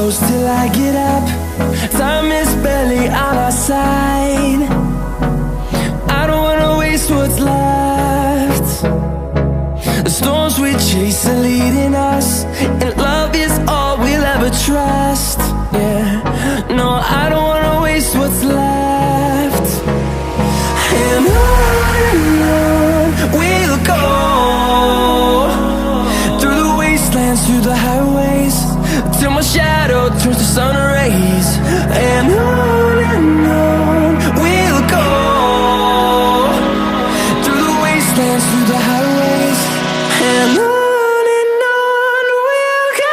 close till I get up. Time is barely on our side. I don't wanna waste what's left. The storms we chase are leading us, and love is all we'll ever trust. Yeah, no, I don't wanna waste what's left. And on we'll go, through the wastelands, through the highways, till my shadow turns to sun rays. And on we'll go, through the wastelands, through the highways, and on we'll go.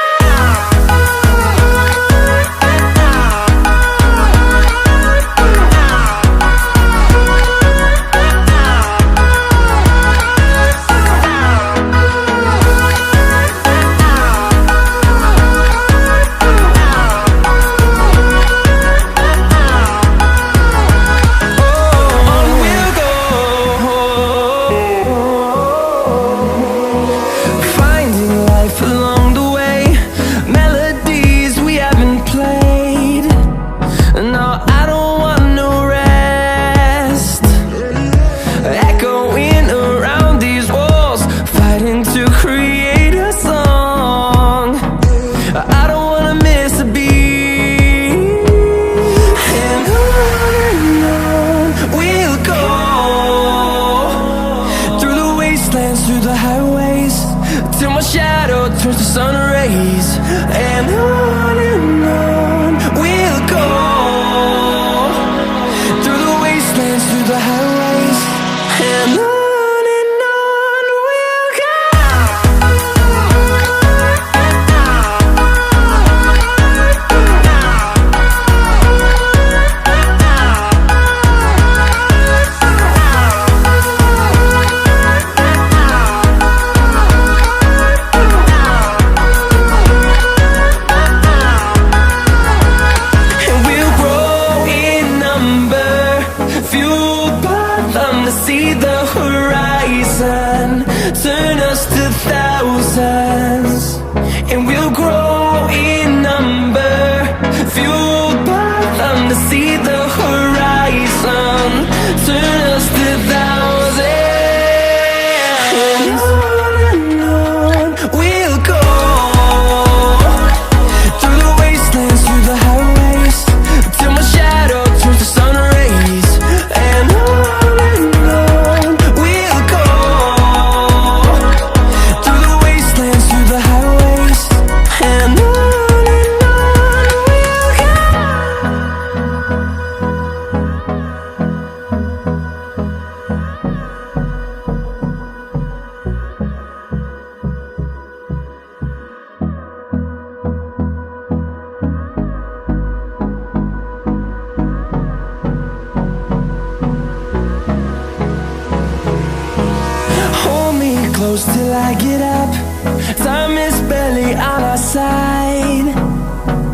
Through the highways, till my shadow turns to sun rays. And on we'll go, through the wastelands, through the highways, and on we'll go. See the horizon turn us to thousands, and we'll grow in number, fueled by them. To see the horizon turn us to thousands, and on we'll go, through the wastelands, through the highways, till my shadow turns to sun rays. And close till I get up. Time is barely on our side.